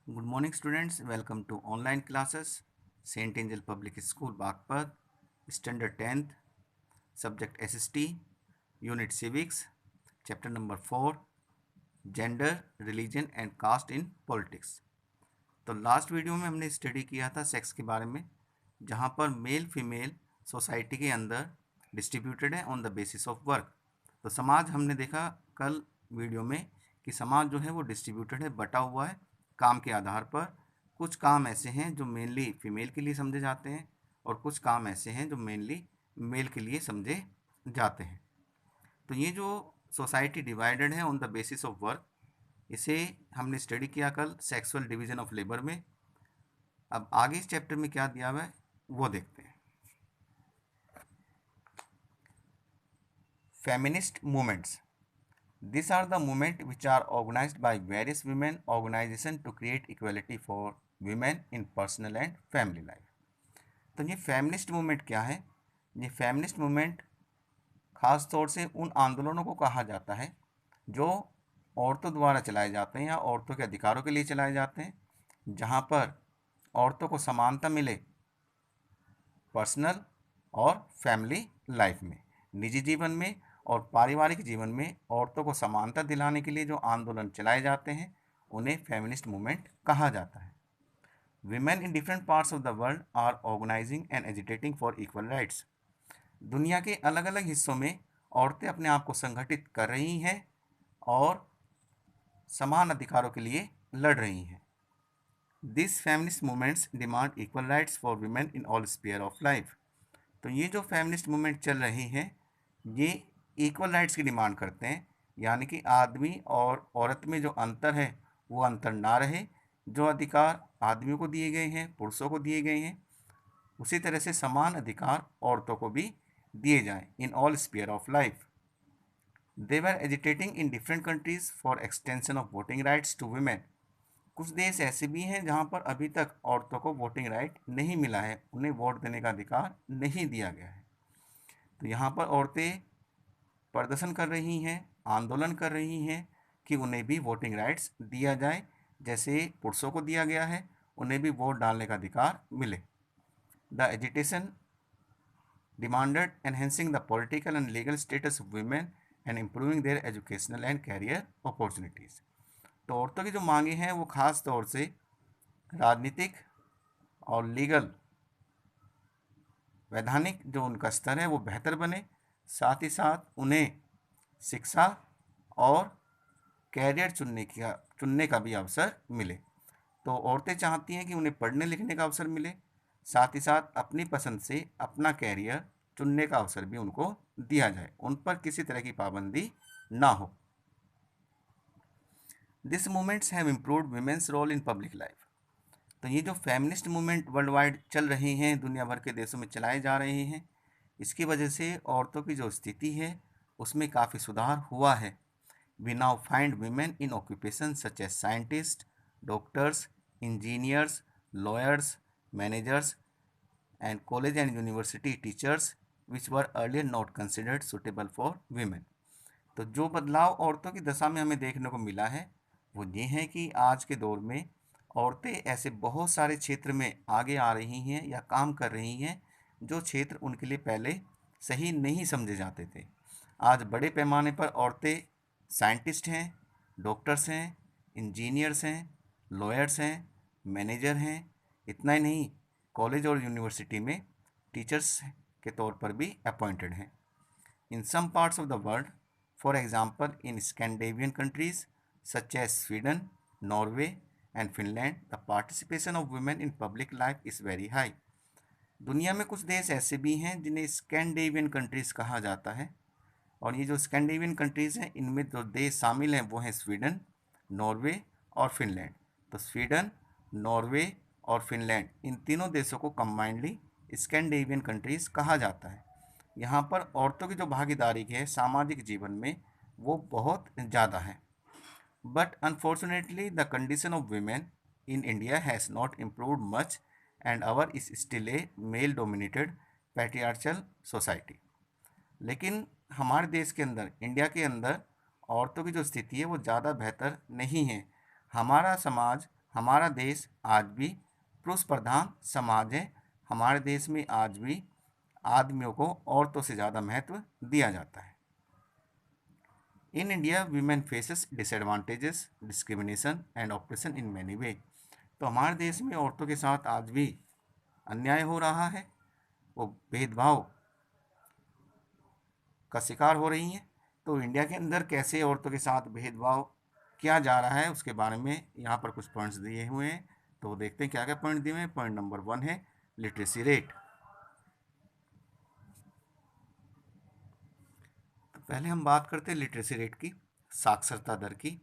Good morning, students. Welcome to online classes. Saint Angel Public School, Bagpat, Standard 10th, Subject SST, Unit Civics, Chapter number 4, Gender, Religion and Caste in Politics. तो last video में हमने study किया था sex के बारे में, जहाँ पर मेल फीमेल सोसाइटी के अंदर डिस्ट्रीब्यूटेड है on the basis of work. तो समाज हमने देखा कल वीडियो में कि समाज जो है वो डिस्ट्रीब्यूटेड है, बटा हुआ है काम के आधार पर। कुछ काम ऐसे हैं जो मेनली फीमेल के लिए समझे जाते हैं और कुछ काम ऐसे हैं जो मेनली मेल के लिए समझे जाते हैं। तो ये जो सोसाइटी डिवाइडेड है on the basis of work, इसे हमने स्टडी किया कल सेक्सुअल डिवीजन ऑफ लेबर में। अब आगे इस चैप्टर में क्या दिया हुआ है वो देखते हैं। Feminist movements, these are the movements which are organized by various women organizations to create equality for women in personal and family life। तो ये फेमिनिस्ट मूवमेंट क्या है? ये फेमिनिस्ट मूवमेंट खास तौर से उन आंदोलनों को कहा जाता है जो औरतों द्वारा चलाए जाते हैं या औरतों के अधिकारों के लिए चलाए जाते हैं, जहाँ पर औरतों को समानता मिले पर्सनल और फैमिली लाइफ में, निजी जीवन में और पारिवारिक जीवन में औरतों को समानता दिलाने के लिए जो आंदोलन चलाए जाते हैं उन्हें फेमिनिस्ट मूवमेंट कहा जाता है। Women in different parts of the world are organising and agitating for equal rights. दुनिया के अलग अलग हिस्सों में औरतें अपने आप को संगठित कर रही हैं और समान अधिकारों के लिए लड़ रही हैं। This feminist movements demand equal rights for women in all sphere of life. तो ये जो फेमिनिस्ट मूवमेंट चल रही है ये इक्वल राइट्स की डिमांड करते हैं, यानी कि आदमी और औरत में जो अंतर है वो अंतर ना रहे। जो अधिकार आदमियों को दिए गए हैं, पुरुषों को दिए गए हैं, उसी तरह से समान अधिकार औरतों को भी दिए जाएं in all sphere of life. They were agitating in different countries for extension of voting rights to women. कुछ देश ऐसे भी हैं जहां पर अभी तक औरतों को वोटिंग राइट नहीं मिला है, उन्हें वोट देने का अधिकार नहीं दिया गया है। तो यहाँ पर औरतें प्रदर्शन कर रही हैं, आंदोलन कर रही हैं कि उन्हें भी वोटिंग राइट्स दिया जाए, जैसे पुरुषों को दिया गया है, उन्हें भी वोट डालने का अधिकार मिले। The agitation demanded enhancing the political and legal status of women and improving their educational and career opportunities। तो औरतों की जो मांगे हैं वो खास तौर से राजनीतिक और लीगल वैधानिक जो उनका स्तर है वो बेहतर बने, साथ ही साथ उन्हें शिक्षा और कैरियर चुनने का भी अवसर मिले। तो औरतें चाहती हैं कि उन्हें पढ़ने लिखने का अवसर मिले, साथ ही साथ अपनी पसंद से अपना कैरियर चुनने का अवसर भी उनको दिया जाए, उन पर किसी तरह की पाबंदी ना हो। This movements have improved women's role in public life. तो ये जो फेमिनिस्ट मूवमेंट वर्ल्ड वाइड चल रहे हैं, दुनिया भर के देशों में चलाए जा रहे हैं, इसकी वजह से औरतों की जो स्थिति है उसमें काफ़ी सुधार हुआ है। We now find women in occupation such as scientist, doctors, engineers, lawyers, managers and college and university teachers which were earlier not considered suitable for women. तो जो बदलाव औरतों की दशा में हमें देखने को मिला है वो ये है कि आज के दौर में औरतें ऐसे बहुत सारे क्षेत्र में आगे आ रही हैं या काम कर रही हैं जो क्षेत्र उनके लिए पहले सही नहीं समझे जाते थे। आज बड़े पैमाने पर औरतें साइंटिस्ट हैं, डॉक्टर्स हैं, इंजीनियर्स हैं, लॉयर्स हैं, मैनेजर हैं। इतना ही नहीं, कॉलेज और यूनिवर्सिटी में टीचर्स के तौर पर भी अपॉइंटेड हैं। In some parts of the world, for example in Scandinavian countries such as Sweden, Norway and Finland, the participation of women in public life is very high. दुनिया में कुछ देश ऐसे भी हैं जिन्हें स्कैंडिनेवियन कंट्रीज़ कहा जाता है, और ये जो स्कैंडिनेवियन कंट्रीज़ हैं इनमें जो देश शामिल हैं वो हैं स्वीडन, नॉर्वे और फिनलैंड। तो स्वीडन, नॉर्वे और फिनलैंड, इन तीनों देशों को कंबाइंडली स्कैंडिनेवियन कंट्रीज़ कहा जाता है। यहाँ पर औरतों की जो भागीदारी है सामाजिक जीवन में वो बहुत ज़्यादा है। But unfortunately the condition of women in India has not improved much and our is still a male dominated patriarchal society. लेकिन हमारे देश के अंदर, इंडिया के अंदर औरतों की जो स्थिति है वो ज़्यादा बेहतर नहीं है। हमारा समाज हमारा देश आज भी पुरुष प्रधान समाज है। हमारे देश में आज भी आदमियों को औरतों से ज़्यादा महत्व दिया जाता है। In India women faces disadvantages, discrimination and oppression in many way. तो हमारे देश में औरतों के साथ आज भी अन्याय हो रहा है, वो भेदभाव का शिकार हो रही हैं। तो इंडिया के अंदर कैसे औरतों के साथ भेदभाव किया जा रहा है उसके बारे में यहाँ पर कुछ पॉइंट्स दिए हुए हैं। तो देखते हैं क्या क्या पॉइंट दिए हुए हैं। पॉइंट नंबर 1 है लिटरेसी रेट। तो पहले हम बात करते हैं लिटरेसी रेट की, साक्षरता दर की।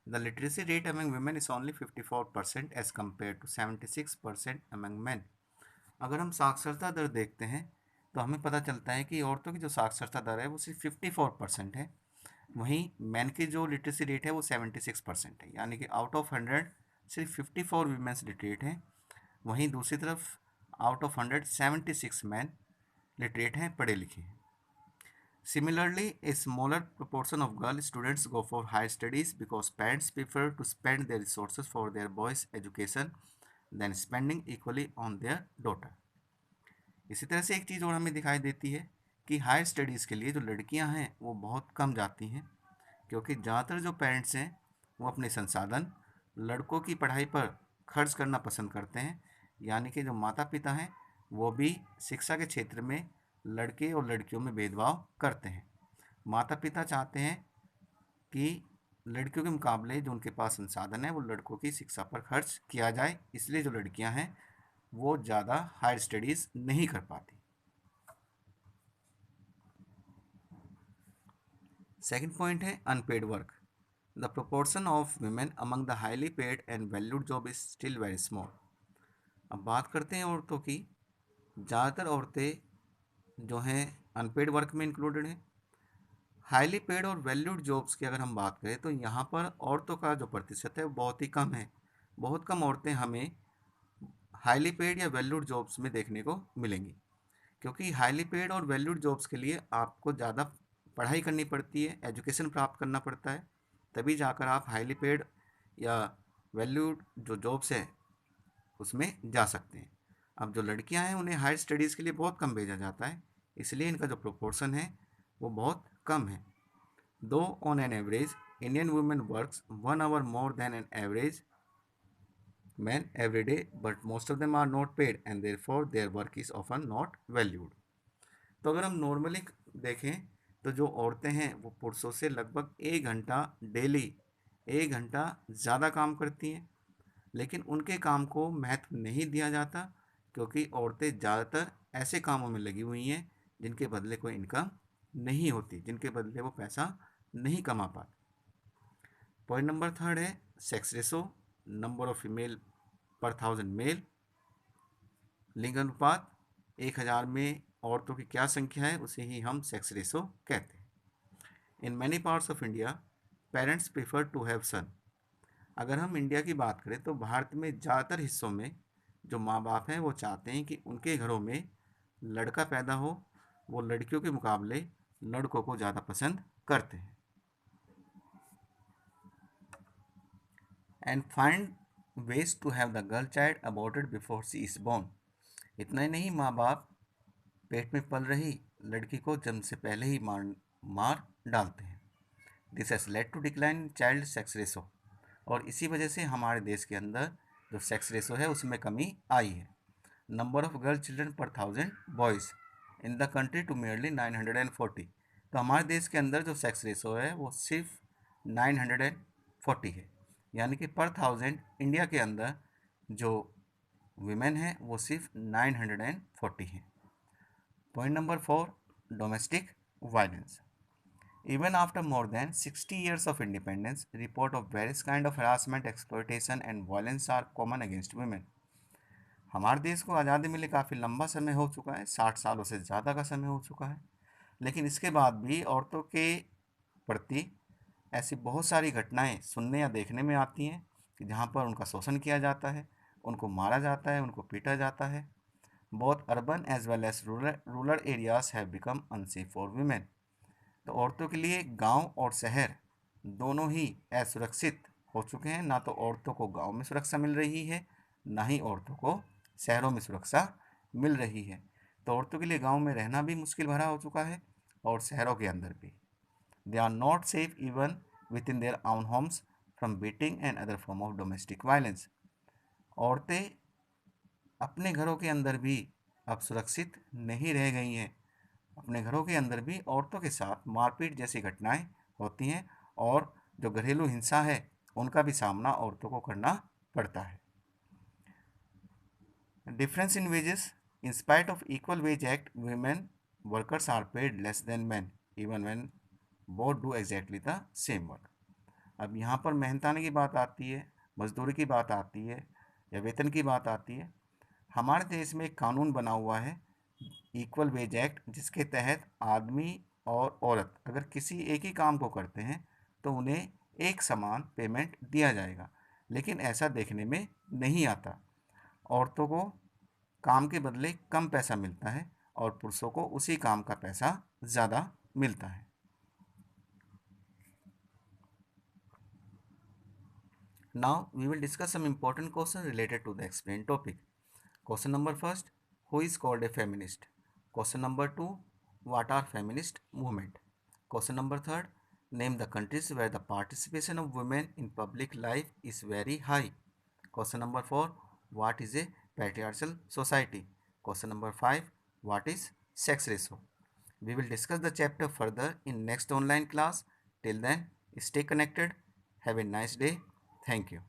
The literacy rate among women is only 54% as compare to 76% among man. अगर हम साक्षरता दर देखते हैं तो हमें पता चलता है कि औरतों की जो साक्षरता दर है वो सिर्फ 54% है, वहीं मैन की जो लिटरेसी रेट है वो 76% है। यानी कि आउट ऑफ 100 सिर्फ 54 वीमेंस लिटरेट हैं, वहीं दूसरी तरफ आउट ऑफ 100 76 मैन लिटरेट हैं, पढ़े लिखे हैं। Similarly, a smaller proportion of girl students go for higher studies because parents prefer to spend their resources for their boys' education than spending equally on their daughter. इसी तरह से एक चीज़ और हमें दिखाई देती है कि हायर स्टडीज़ के लिए जो लड़कियां हैं वो बहुत कम जाती हैं, क्योंकि ज़्यादातर जो पेरेंट्स हैं वो अपने संसाधन लड़कों की पढ़ाई पर खर्च करना पसंद करते हैं। यानी कि जो माता पिता हैं वो भी शिक्षा के क्षेत्र में लड़के और लड़कियों में भेदभाव करते हैं। माता पिता चाहते हैं कि लड़कियों के मुकाबले जो उनके पास संसाधन है वो लड़कों की शिक्षा पर खर्च किया जाए, इसलिए जो लड़कियां हैं वो ज़्यादा हायर स्टडीज़ नहीं कर पाती। सेकंड पॉइंट है unpaid work. The proportion of women among the highly paid and valued job is still very small. अब बात करते हैं औरतों की। ज़्यादातर औरतें जो हैं अनपेड वर्क में इंक्लूडेड हैं। हाईली पेड और वैल्यूड जॉब्स की अगर हम बात करें तो यहाँ पर औरतों का जो प्रतिशत है वो बहुत ही कम है। बहुत कम औरतें हमें हाईली पेड या वैल्यूड जॉब्स में देखने को मिलेंगी, क्योंकि हाईली पेड और वैल्यूड जॉब्स के लिए आपको ज़्यादा पढ़ाई करनी पड़ती है, एजुकेशन प्राप्त करना पड़ता है, तभी जाकर आप हाईली पेड या वैल्यूड जो जॉब्स है उसमें जा सकते हैं। अब जो लड़कियां हैं उन्हें हायर स्टडीज़ के लिए बहुत कम भेजा जाता है, इसलिए इनका जो प्रोपोर्शन है वो बहुत कम है। दो on an average Indian women works 1 hour more than an average men every day, but most of them are not paid and therefore their work is often not valued. तो अगर हम नॉर्मली देखें तो जो औरतें हैं वो पुरुषों से लगभग 1 घंटा डेली 1 घंटा ज़्यादा काम करती हैं, लेकिन उनके काम को महत्व नहीं दिया जाता, क्योंकि औरतें ज़्यादातर ऐसे कामों में लगी हुई हैं जिनके बदले कोई इनकम नहीं होती, जिनके बदले वो पैसा नहीं कमा पाती। पॉइंट नंबर 3 है sex ratio, number of female पर 1000 मेल। लिंग अनुपात 1000 में औरतों की क्या संख्या है उसे ही हम सेक्स रेशो कहते हैं। In many parts of India parents prefer to have son. अगर हम इंडिया की बात करें तो भारत में ज़्यादातर हिस्सों में जो माँ बाप हैं वो चाहते हैं कि उनके घरों में लड़का पैदा हो, वो लड़कियों के मुकाबले लड़कों को ज़्यादा पसंद करते हैं। And find ways to have the girl child aborted before she is born. इतना ही नहीं, माँ बाप पेट में पल रही लड़की को जन्म से पहले ही मार डालते हैं। This has led to decline child sex ratio. और इसी वजह से हमारे देश के अंदर जो सेक्स रेशो है उसमें कमी आई है। नंबर ऑफ गर्ल चिल्ड्रन पर 1000 boys in the country to merely 940। तो हमारे देश के अंदर जो सेक्स रेशो है वो सिर्फ 940 है, यानी कि पर 1000 इंडिया के अंदर जो विमेन है वो सिर्फ 940 हैं। Point number 4 domestic violence. Even after more than 60 years of independence, reports of various kind of harassment, exploitation and violence are common against women. हमारे देश को आज़ादी मिले काफ़ी लंबा समय हो चुका है, 60 सालों से ज़्यादा का समय हो चुका है, लेकिन इसके बाद भी औरतों के प्रति ऐसी बहुत सारी घटनाएं सुनने या देखने में आती हैं कि जहाँ पर उनका शोषण किया जाता है, उनको मारा जाता है, उनको पीटा जाता है। Both urban as well as rural areas have become unsafe for women. तो औरतों के लिए गांव और शहर दोनों ही असुरक्षित हो चुके हैं। ना तो औरतों को गांव में सुरक्षा मिल रही है, ना ही औरतों को शहरों में सुरक्षा मिल रही है। तो औरतों के लिए गांव में रहना भी मुश्किल भरा हो चुका है और शहरों के अंदर भी। They are not safe even within their own homes from beating and other form of domestic violence. औरतें अपने घरों के अंदर भी अब सुरक्षित नहीं रह गई हैं। अपने घरों के अंदर भी औरतों के साथ मारपीट जैसी घटनाएं होती हैं और जो घरेलू हिंसा है उनका भी सामना औरतों को करना पड़ता है। Difference in wages. In spite of equal wage act, women workers are paid less than men even when both do exactly the same work. अब यहाँ पर मेहनताने की बात आती है, मजदूरी की बात आती है या वेतन की बात आती है। हमारे देश में एक कानून बना हुआ है, इक्वल वेज एक्ट, जिसके तहत आदमी और औरत अगर किसी एक ही काम को करते हैं तो उन्हें एक समान पेमेंट दिया जाएगा। लेकिन ऐसा देखने में नहीं आता। औरतों को काम के बदले कम पैसा मिलता है और पुरुषों को उसी काम का पैसा ज़्यादा मिलता है। Now we will discuss some important questions related to the explained topic. Question number first, who is called a feminist? Question number two, what are feminist movement? Question number third, name the countries where the participation of women in public life is very high. Question number four, what is a patriarchal society? Question number five, what is sex ratio? We will discuss the chapter further in next online class. Till then, stay connected. Have a nice day. Thank you.